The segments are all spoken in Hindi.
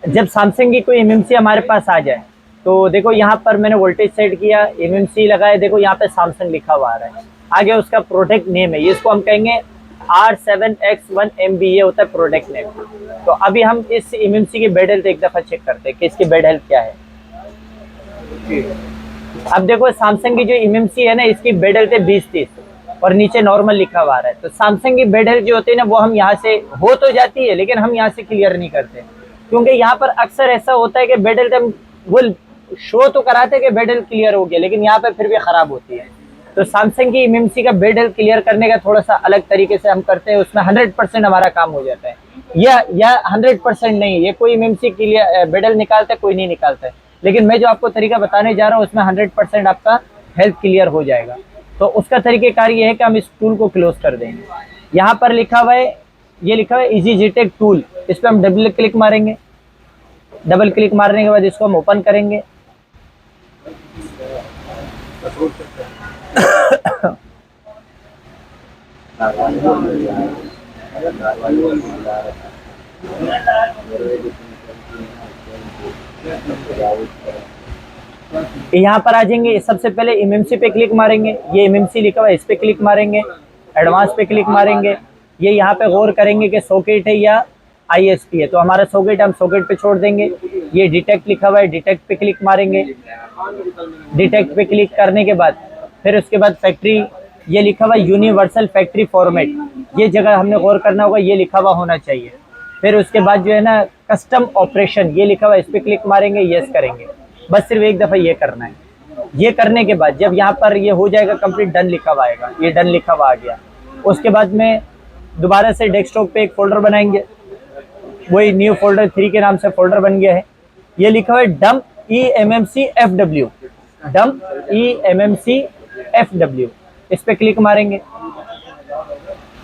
जब सैमसंग की कोई एमएमसी हमारे पास आ जाए तो देखो यहाँ पर मैंने वोल्टेज सेट किया, एमएमसी लगाया, देखो यहाँ पे सैमसंग लिखा हुआ आ रहा है। आगे उसका प्रोडक्ट नेम है, इसको हम कहेंगे R7X1MB, ये होता है प्रोडक्ट नेम। तो अभी हम इस एमएमसी की बेड हेल्थ एक दफा चेक करते हैं कि इसकी बेड हेल्थ क्या है। अब देखो सैमसंग की जो एमएमसी है ना, इसकी बेड हेल्थ है 20-30 और नीचे नॉर्मल लिखा हुआ आ रहा है। तो सैमसंग की बेड हेल्थ जो होती है ना, वो हम यहाँ से हो तो जाती है लेकिन हम यहाँ से क्लियर नहीं करते, क्योंकि यहाँ पर अक्सर ऐसा होता है कि बेड हेल्थ हम वो शो तो कराते हैं कि बेड हेल्थ क्लियर हो गया, लेकिन यहाँ पे फिर भी खराब होती है। तो सैमसंग की एमएमसी का बेड हेल्थ क्लियर करने का थोड़ा सा अलग तरीके से हम करते हैं, उसमें 100% हमारा काम हो जाता है। या 100% नहीं, ये कोई एमएमसी क्लियर बेड हेल्थ निकालता है, कोई नहीं निकालता है, लेकिन मैं जो आपको तरीका बताने जा रहा हूँ उसमें 100% आपका हेल्थ क्लियर हो जाएगा। तो उसका तरीकेकार ये है कि हम इस टूल को क्लोज कर देंगे। यहाँ पर लिखा हुआ है, ये लिखा हुआ है इजी जीटेक टूल, इस पर हम डबल क्लिक मारेंगे। डबल क्लिक मारने के बाद इसको हम ओपन करेंगे। यहाँ पर आ जाएंगे, सबसे पहले एमएमसी पे क्लिक मारेंगे, ये एमएमसी लिखा हुआ है, इस पे क्लिक मारेंगे। एडवांस पे क्लिक मारेंगे, ये यहाँ पे गौर करेंगे कि सॉकेट है या आईएसपी है, तो हमारा सॉकेट, हम सॉकेट पे छोड़ देंगे। ये डिटेक्ट लिखा हुआ है, डिटेक्ट पे क्लिक मारेंगे। डिटेक्ट पे क्लिक करने के बाद फिर उसके बाद फैक्ट्री, ये लिखा हुआ यूनिवर्सल फैक्ट्री फॉर्मेट, ये जगह हमने गौर करना होगा, ये लिखा हुआ होना चाहिए। फिर उसके बाद जो है ना कस्टम ऑपरेशन, ये लिखा हुआ है, इस पर क्लिक मारेंगे, यस करेंगे। बस सिर्फ एक दफ़ा ये करना है। ये करने के बाद जब यहाँ पर ये हो जाएगा कंप्लीट, डन लिखा हुआ आएगा, ये डन लिखा हुआ आ गया। उसके बाद में दोबारा से डेस्कटॉप पे एक फोल्डर बनाएंगे, वही न्यू फोल्डर 3 के नाम से फोल्डर बन गया है। ये लिखा हुआ है डम्प EMMC-FW, डम्प EMMC-FW, इस पे क्लिक मारेंगे।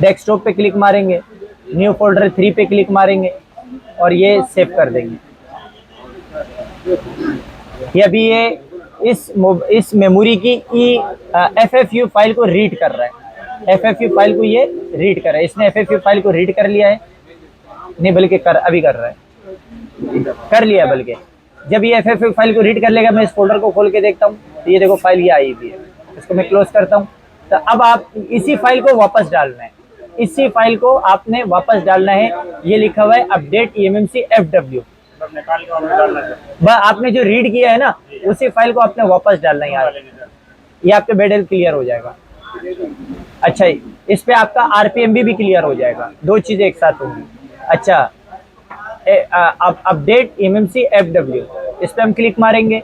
डेस्कटॉप पे क्लिक मारेंगे, न्यू फोल्डर 3 पे क्लिक मारेंगे और ये सेव कर देंगे। ये अभी ये इस मेमोरी की FFU फाइल को रीड कर रहा है, FFU फाइल को ये रीड कर रहा है। इसने FFU फाइल को रीड कर लिया है, नहीं बल्कि अभी कर रहा है, कर लिया बल्कि। जब ये FFU फाइल को रीड कर लेगा, मैं इस फोल्डर को खोल के देखता हूँ, तो ये देखो फाइल ये आई हुई है, इसको मैं क्लोज करता हूँ। तो अब आप इसी फाइल को वापस डालना है, इसी फाइल को आपने वापस डालना है। ये लिखा हुआ है अपडेट EMMC-FW, आपने जो रीड किया है ना, उसी फाइल को आपने वापस डालना है यार, ये आपके बेड हेल्थ क्लियर हो जाएगा। अच्छा, इस पे आपका RPMB भी क्लियर हो जाएगा, दो चीजें एक साथ होंगी। अच्छा, अब अपडेट EMMC-FW, इस पे हम क्लिक मारेंगे,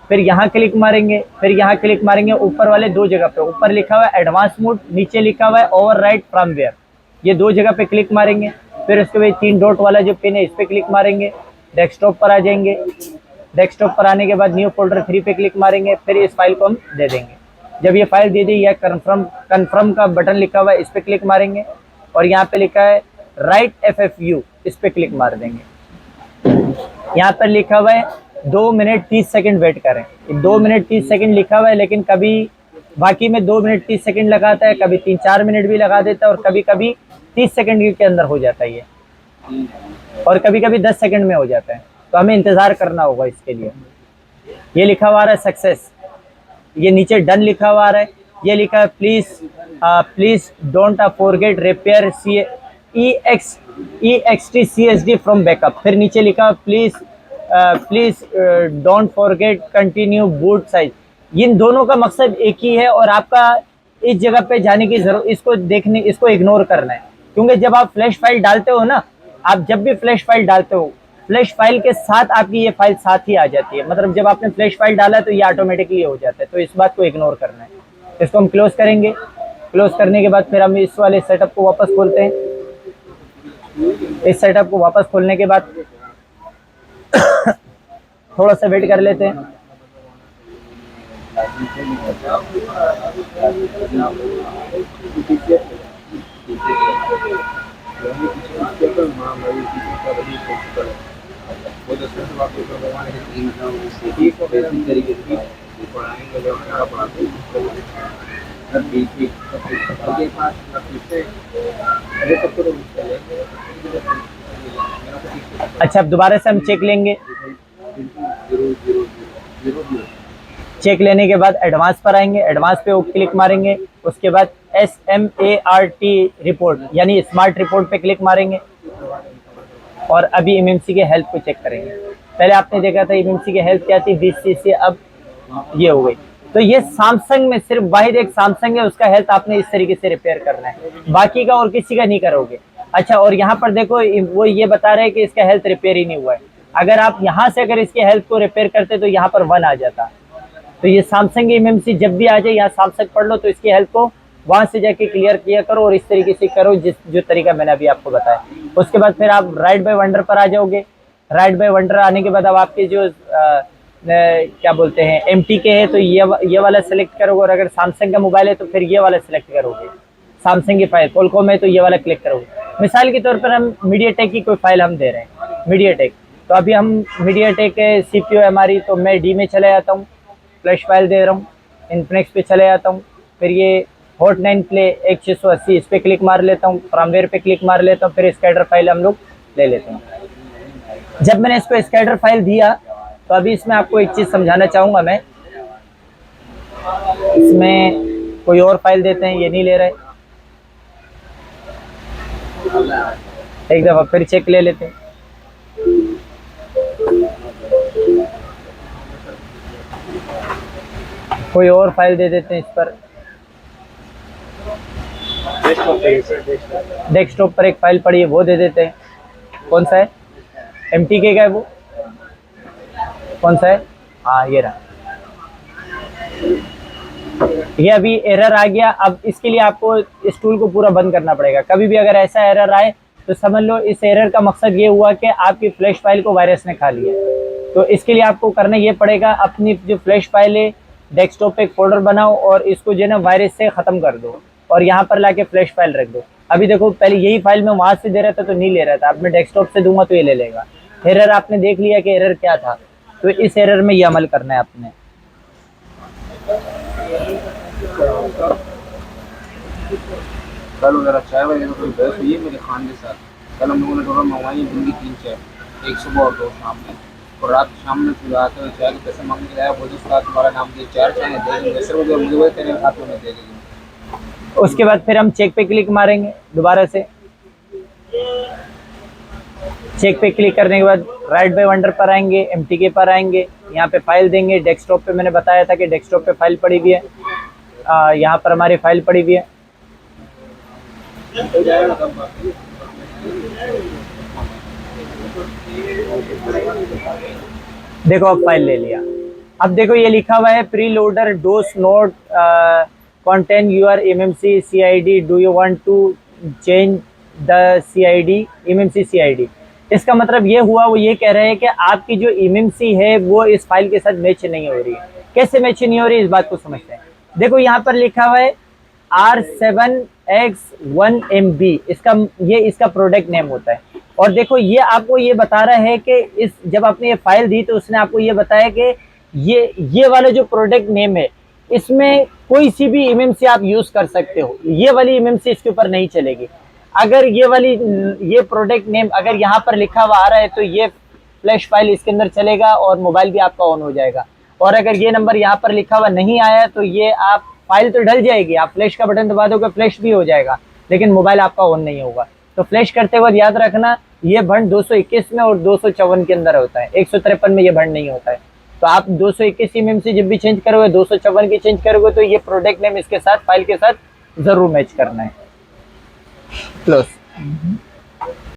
फिर यहाँ क्लिक मारेंगे, फिर यहाँ क्लिक मारेंगे। ऊपर वाले दो जगह पे, ऊपर लिखा हुआ है एडवांस मोड, नीचे लिखा हुआ है ओवरराइट फर्मवेयर, ये दो जगह पे क्लिक मारेंगे। फिर उसके बाद 3 डॉट वाला जो पिन है, इस पे क्लिक मारेंगे, डेस्कटॉप पर आ जाएंगे। डेस्कटॉप पर आने के बाद न्यू फोल्डर 3 पे क्लिक मारेंगे, फिर इस फाइल को हम दे देंगे। जब ये फाइल दे दी, यह कन्फर्म का बटन लिखा हुआ है, इस पे क्लिक मारेंगे और यहाँ पे लिखा है राइट FFU, इस पे क्लिक मार देंगे। यहाँ पर लिखा हुआ है 2 मिनट 30 सेकंड वेट करें, 2 मिनट 30 सेकंड लिखा हुआ है, लेकिन कभी बाकी में 2 मिनट 30 सेकंड लगाता है, कभी 3-4 मिनट भी लगा देता है और कभी कभी 30 सेकंड के अंदर हो जाता है ये, और कभी कभी 10 सेकंड में हो जाता है। तो हमें इंतज़ार करना होगा इसके लिए। ये लिखा हुआ है सक्सेस, ये नीचे डन लिखा हुआ है, ये लिखा है please don't forget repair EXT CSD from backup. फिर नीचे लिखा please don't forget continue boot size. इन दोनों का मकसद एक ही है और आपका इस जगह पे जाने की जरूरत, इसको इग्नोर करना है, क्योंकि जब आप फ्लैश फाइल डालते हो ना, आप जब भी फ्लैश फाइल डालते हो, फ्लैश फाइल के साथ आपकी ये फाइल साथ ही आ जाती है। मतलब जब आपने फ्लैश फाइल डाला तो ये ऑटोमेटिकली हो जाता है, तो इस बात को इग्नोर करना है। इसको हम क्लोज करेंगे। क्लोज करने के बाद फिर हम इस वाले सेटअप को वापस खोलते हैं। इस सेटअप को वापस खोलने के बाद थोड़ा सा वेट कर लेते हैं। अच्छा, अब दोबारा से हम चेक लेंगे। चेक लेने के बाद एडवांस पर आएंगे, एडवांस पे क्लिक मारेंगे, उसके बाद SMART रिपोर्ट यानी स्मार्ट रिपोर्ट पे क्लिक मारेंगे और अभी एमएमसी के हेल्थ को चेक करेंगे। पहले आपने देखा था एमएमसी की हेल्थ क्या थी 20 cc, अब ये हो गई। तो ये सैमसंग में सिर्फ वाहिद एक सैमसंग है, उसका हेल्थ आपने इस तरीके से रिपेयर करना है, बाकी का और किसी का नहीं करोगे। अच्छा, और यहाँ पर देखो वो ये बता रहे हैं कि इसका हेल्थ रिपेयर ही नहीं हुआ है। अगर आप यहाँ से अगर इसके हेल्थ को रिपेयर करते तो यहाँ पर 1 आ जाता। तो ये सैमसंग एमएमसी जब भी आ जाए यहाँ सैमसंग पढ़ लो, तो इसकी हेल्थ को वहां से जाके क्लियर किया करो और इस तरीके से करो जो तरीका मैंने अभी आपको बताया। उसके बाद फिर आप राइट बाय वंडर पर आ जाओगे। राइट बाय वंडर आने के बाद अब आपके जो क्या बोलते हैं MTK है तो ये वाला सेलेक्ट करोगे, और अगर सैमसंग का मोबाइल है तो फिर ये वाला सेलेक्ट करोगे। सैमसंग की फाइल कोलकॉम है तो ये वाला क्लिक करोगे। मिसाल के तौर पर हम मीडियाटेक की कोई फाइल हम दे रहे हैं, मीडियाटेक, तो अभी हम मीडियाटेक CPU है हमारी, तो मैं D में चले जाता हूँ, फ्लैश फाइल दे रहा हूँ, इन्फिनिक्स पे चले जाता हूँ, फिर ये हॉट9 प्ले 1680 इस पे क्लिक मार लेता हूँ, फर्मवेयर पे क्लिक मार लेता हूँ, फिर स्कैडर फाइल हम लोग ले लेते हैं। जब मैंने इसको स्कैडर फाइल दिया तो अभी इसमें आपको एक चीज़ समझाना चाहूँगा मैं, इसमें कोई और फाइल देते हैं, ये नहीं ले रहे, एक दफ़ा फिर चेक ले लेते हैं। कोई और फाइल दे देते हैं इस पर, डेस्कटॉप पर एक फाइल पड़ी है वो दे देते हैं। कौन सा है? MTK का है वो, कौन सा है? हाँ ये रहा, ये अभी एरर आ गया। अब इसके लिए आपको इस टूल को पूरा बंद करना पड़ेगा। कभी भी अगर ऐसा एरर आए तो समझ लो इस एरर का मकसद ये हुआ कि आपकी फ्लैश फाइल को वायरस ने खा लिया। तो इसके लिए आपको करना ये पड़ेगा, अपनी जो फ्लैश फाइल है डेस्कटॉप पे एक फोल्डर बनाओ और इसको जो है ना वायरस से ख़त्म कर दो और यहाँ पर लाके फ्लैश फाइल रख दो। अभी देखो पहले यही फाइल मैं वहाँ से दे रहा था तो नहीं ले रहा था, अब मैं डेस्कटॉप से दूंगा तो ये ले लेगा। एरर आपने देख लिया कि एरर क्या था, तो इस एरर में ये अमल करना है आपने। कल वगैरह चाय वगैरह कोई बहस हुई है मेरे खान के साथ। कल हम लोगों ने टोटल मंगवाई भिंडी 3 चाय, एक सुबह और 2 शाम में, और रात शाम में फिर आते हुए चाय के पैसे मांगने के आया, बोले उसका तुम्हारा नाम दिए 4 चाय दे देंगे सर, मुझे वो तेरे हाथों में दे देंगे। उसके बाद फिर हम चेक पे क्लिक मारेंगे दोबारा से। चेक पे क्लिक करने के बाद राइट बाय वंडर पर आएंगे, MTK पर आएंगे, यहाँ पे फाइल देंगे। डेस्कटॉप पे मैंने बताया था कि डेस्कटॉप पे फाइल पड़ी हुई है, यहाँ पर हमारी फाइल पड़ी हुई है। देखो अब फाइल ले लिया। अब देखो ये लिखा हुआ है pre loader dose note contain your MMC CID, do you want to change the CID MMC CID। इसका मतलब ये हुआ, वो ये कह रहे हैं कि आपकी जो MMC है वो इस फाइल के साथ मैच नहीं हो रही है। कैसे मैच नहीं हो रही है इस बात को समझते हैं। देखो यहाँ पर लिखा हुआ है R7X1MB, इसका प्रोडक्ट नेम होता है। और देखो ये आपको ये बता रहा है कि इस जब आपने ये फाइल दी तो उसने आपको ये बताया कि ये वाला जो प्रोडक्ट नेम है इसमें कोई सी भी MMC आप यूज कर सकते हो, ये वाली MMC इसके ऊपर नहीं चलेगी। अगर ये प्रोडक्ट नेम अगर यहाँ पर लिखा हुआ आ रहा है तो ये फ्लैश फाइल इसके अंदर चलेगा और मोबाइल भी आपका ऑन हो जाएगा। और अगर ये नंबर यहाँ पर लिखा हुआ नहीं आया तो ये आप फाइल तो ढल जाएगी, आप फ्लैश का बटन दबा दोगे फ्लैश भी हो जाएगा, लेकिन मोबाइल आपका ऑन नहीं होगा। तो फ्लैश करते वक्त याद रखना ये भंड 221 में और 254 के अंदर होता है, 153 में ये भंड नहीं होता है। तो आप 221 MMC जब भी चेंज करोगे 254 की चेंज करोगे तो ये प्रोडक्ट नेम इसके साथ फाइल के साथ जरूर मैच करना है। क्लोज।